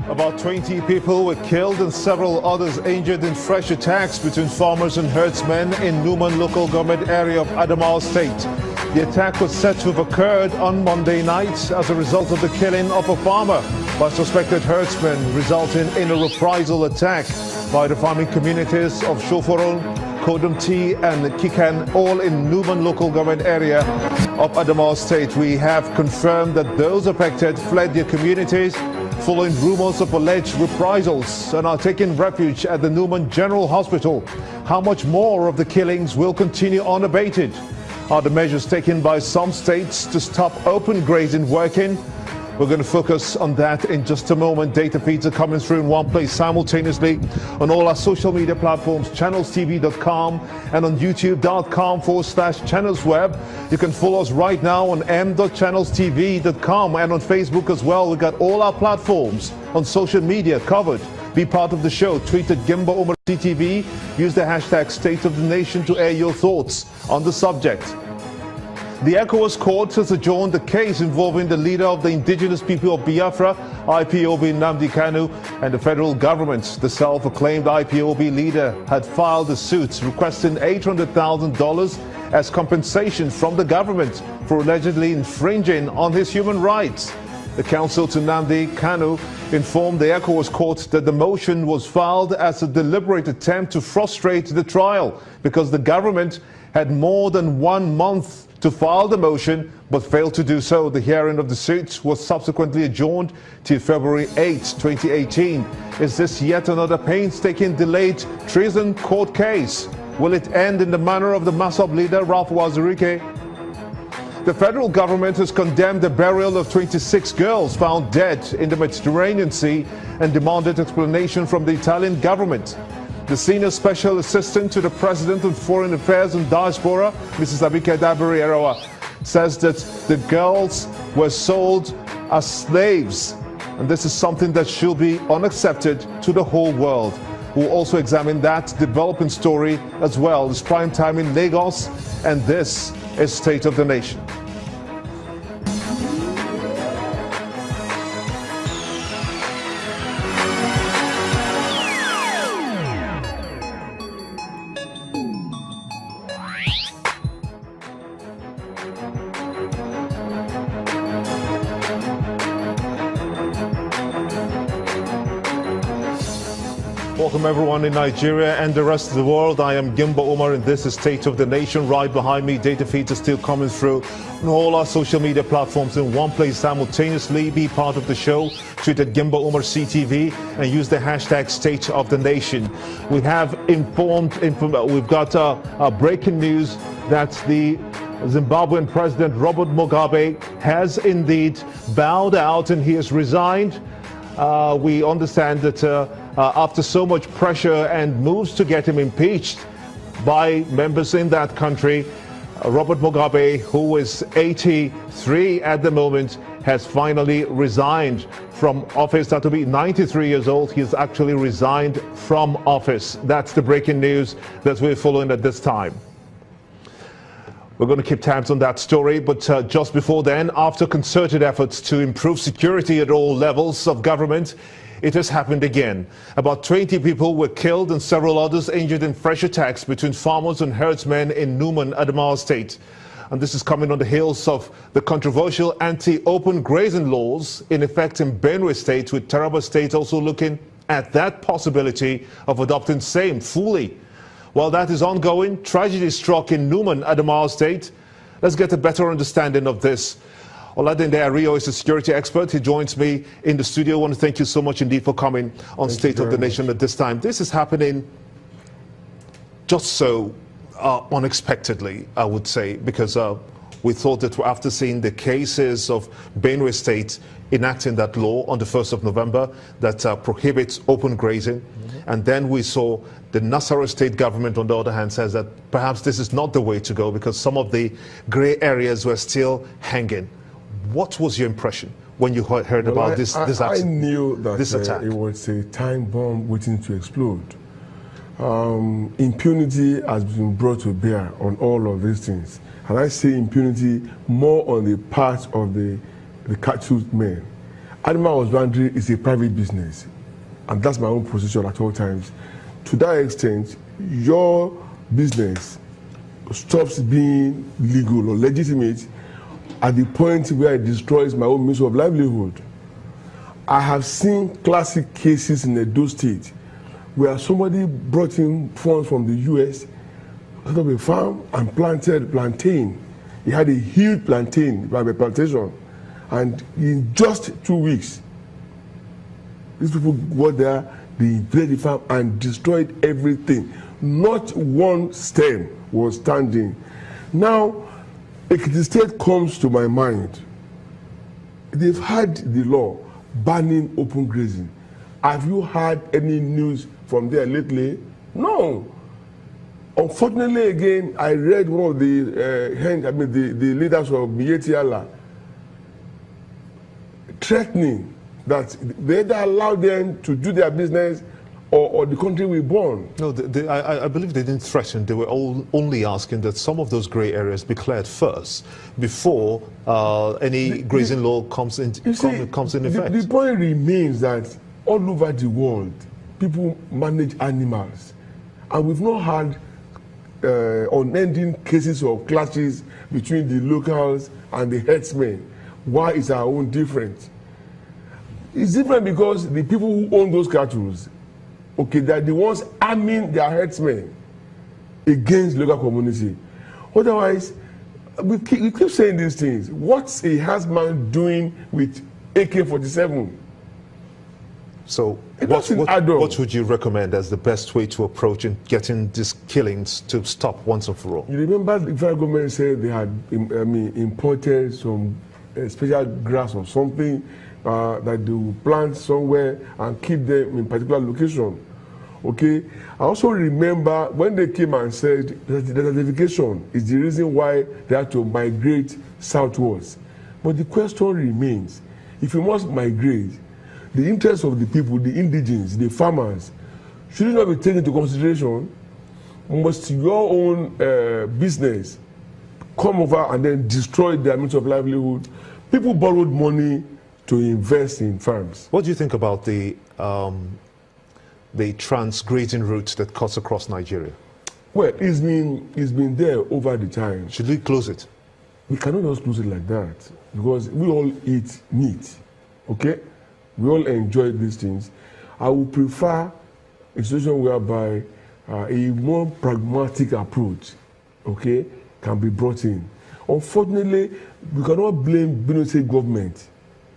About 20 people were killed and several others injured in fresh attacks between farmers and herdsmen in Numan local government area of Adamawa State. The attack was said to have occurred on Monday night as a result of the killing of a farmer by suspected herdsmen, resulting in a reprisal attack by the farming communities of Shoforon, Kodumti and Kikan, all in Numan local government area of Adamawa State. We have confirmed that those affected fled their communities following rumors of alleged reprisals and are taking refuge at the Numan General Hospital. How much more of the killings will continue unabated? Are the measures taken by some states to stop open grazing working? We're going to focus on that in just a moment. Data feeds are coming through in one place simultaneously on all our social media platforms, channelstv.com and on youtube.com/channelsweb. You can follow us right now on m.channelstv.com and on Facebook as well. We've got all our platforms on social media covered. Be part of the show. Tweet at Gimba Umar CTV. Use the hashtag State of the Nation to air your thoughts on the subject. The Ecowas court has adjourned the case involving the leader of the indigenous people of Biafra, Ipob Nnamdi Kanu, and the federal government. The self-acclaimed Ipob leader had filed a suit requesting $800,000 as compensation from the government for allegedly infringing on his human rights. The counsel to Nnamdi Kanu informed the Ecowas court that the motion was filed as a deliberate attempt to frustrate the trial because the government had more than 1 month to file the motion but failed to do so. The hearing of the suit was subsequently adjourned to February 8, 2018. Is this yet another painstaking delayed treason court case? Will it end in the manner of the MASOB leader Ralph Wazirike? The federal government has condemned the burial of 26 girls found dead in the Mediterranean Sea and demanded explanation from the Italian government. The senior special assistant to the President of Foreign Affairs and Diaspora, Mrs. Abike Dabiri-Erawa, says that the girls were sold as slaves, and this is something that should be unaccepted to the whole world. We'll also examine that developing story as well. It's prime time in Lagos, and this is State of the Nation. Welcome everyone in Nigeria and the rest of the world. I am Gimba Umar and this is State of the Nation. Right behind me, data feeds are still coming through on all our social media platforms in one place simultaneously. Be part of the show. Tweet at Gimba Umar CTV and use the hashtag State of the Nation. We have we've got breaking news that the Zimbabwean President Robert Mugabe has indeed bowed out and he has resigned. We understand that after so much pressure and moves to get him impeached by members in that country, Robert Mugabe, who is 83 at the moment, has finally resigned from office. That will be 93 years old. He has actually resigned from office. That's the breaking news that we're following at this time. We're going to keep tabs on that story, but just before then, after concerted efforts to improve security at all levels of government, it has happened again. About 20 people were killed and several others injured in fresh attacks between farmers and herdsmen in Numan, Adamawa State. And this is coming on the heels of the controversial anti-open grazing laws in effect in Benue State, with Taraba State also looking at that possibility of adopting same fully. While that is ongoing, tragedy struck in Numan, Adamawa State. Let's get a better understanding of this. Oladende Ario is a security expert. He joins me in the studio. I want to thank you so much indeed for coming on State of the Nation at this time. This is happening just so unexpectedly, I would say, because we thought that after seeing the cases of Benue State enacting that law on the 1st of November that prohibits open grazing, and then we saw the Nasarawa State government, on the other hand, says that perhaps this is not the way to go because some of the grey areas were still hanging. What was your impression when you heard about this attack? I knew that it was a time bomb waiting to explode. Impunity has been brought to bear on all of these things. And I say impunity more on the part of the cattle men. Animal husbandry is a private business, and that's my own position at all times. To that extent, your business stops being legal or legitimate at the point where it destroys my own means of livelihood. I have seen classic cases in Edo State where somebody brought in funds from the US, set up a farm and planted plantain. He had a huge plantation, and in just 2 weeks, these people got there, they invaded the farm and destroyed everything. Not one stem was standing. Now, Ekiti State comes to my mind. They've had the law banning open grazing. Have you heard any news from there lately? No. Unfortunately, again, I read one of the the leaders of Mietiala threatening that they either allow them to do their business or the country will burn. No, I believe they didn't threaten. They were only asking that some of those grey areas be cleared first before any grazing law comes in effect. The point remains that all over the world, people manage animals, and we've not had unending cases of clashes between the locals and the herdsmen. Why is our own different? It's different because the people who own those cattle, okay, they're the ones arming their herdsmen against the local community. Otherwise, we keep saying these things. What's a herdsman doing with AK-47? So what would you recommend as the best way to approach in getting these killings to stop once and for all? You remember the federal government said they had imported some special grass or something that they will plant somewhere and keep them in particular location. Okay, I also remember when they came and said that the desertification is the reason why they had to migrate southwards. But the question remains, if you must migrate, the interests of the people, the indigenes, the farmers, should it not be taken into consideration? Must your own business come over and then destroy their means of livelihood? People borrowed money to invest in farms. What do you think about the trans-grazing route that cuts across Nigeria? Well, it's been there over the time. Should we close it? We cannot just close it like that because we all eat meat, okay? We all enjoy these things. I would prefer a situation whereby a more pragmatic approach, okay, can be brought in. Unfortunately, we cannot blame Benue State government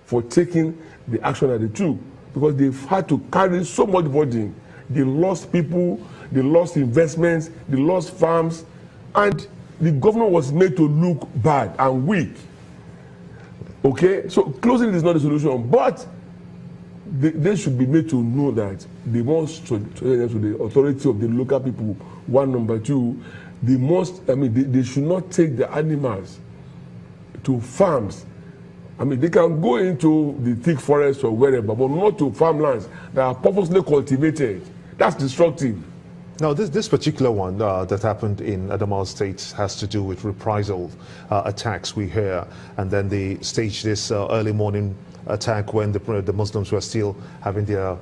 for taking the action that they took because they've had to carry so much burden. They lost people, they lost investments, they lost farms, and the government was made to look bad and weak. Okay, so closing it is not the solution, but they should be made to know that they must to the authority of the local people. One, number two, they must. They should not take the animals to farms. They can go into the thick forest or wherever, but not to farmlands that are purposely cultivated. That's destructive. Now, this particular one that happened in Adamawa State has to do with reprisal attacks, we hear, and then they staged this early morning attack when the Muslims were still having their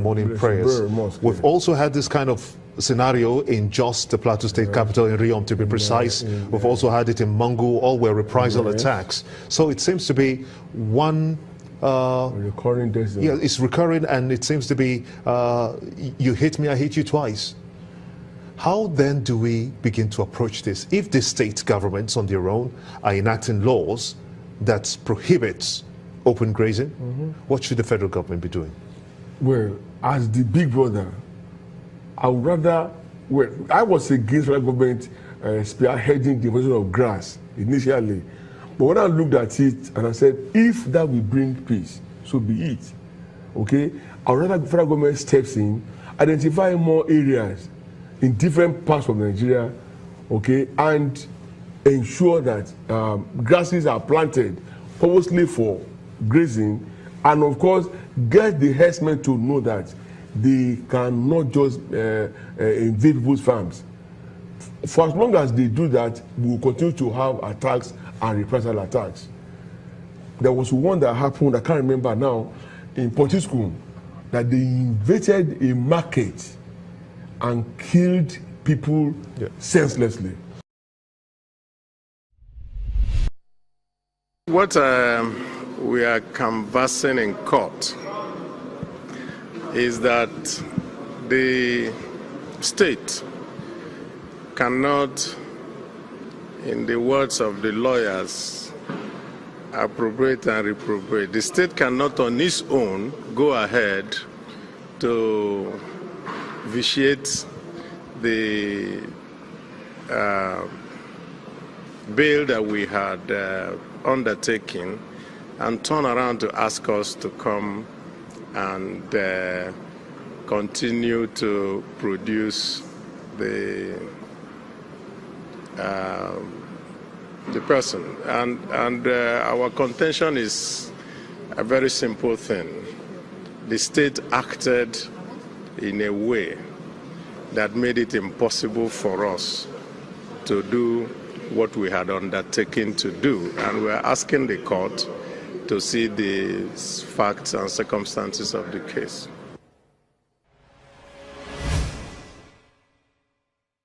morning prayers. We've also had this kind of scenario in Jos, the Plateau State capital, in Riom to be precise. We've also had it in Mangu, all were reprisal attacks. So it seems to be one recurring destiny. Yeah, it's recurring, and it seems to be you hit me, I hit you twice. How then do we begin to approach this? If the state governments on their own are enacting laws that prohibits open grazing, what should the federal government be doing? Well, as the big brother, I would rather, well, I was against federal government spearheading the invasion of grass initially. But when I looked at it and I said, if that will bring peace, so be it. Okay? I would rather federal government steps in, identify more areas in different parts of Nigeria, okay, and ensure that grasses are planted purposely for grazing, and of course get the herdsmen to know that they cannot just invade people's farms. For as long as they do that, we will continue to have attacks and reprisal attacks. There was one that happened, I can't remember now, in Poti School, that they invaded a market and killed people senselessly. What we are canvassing in court is that the state cannot, in the words of the lawyers, appropriate and reprobate. The state cannot on its own go ahead to vitiate the bail that we had undertaken and turn around to ask us to come and continue to produce the person. And our contention is a very simple thing. The state acted in a way that made it impossible for us to do what we had undertaken to do. And we're asking the court to see the facts and circumstances of the case.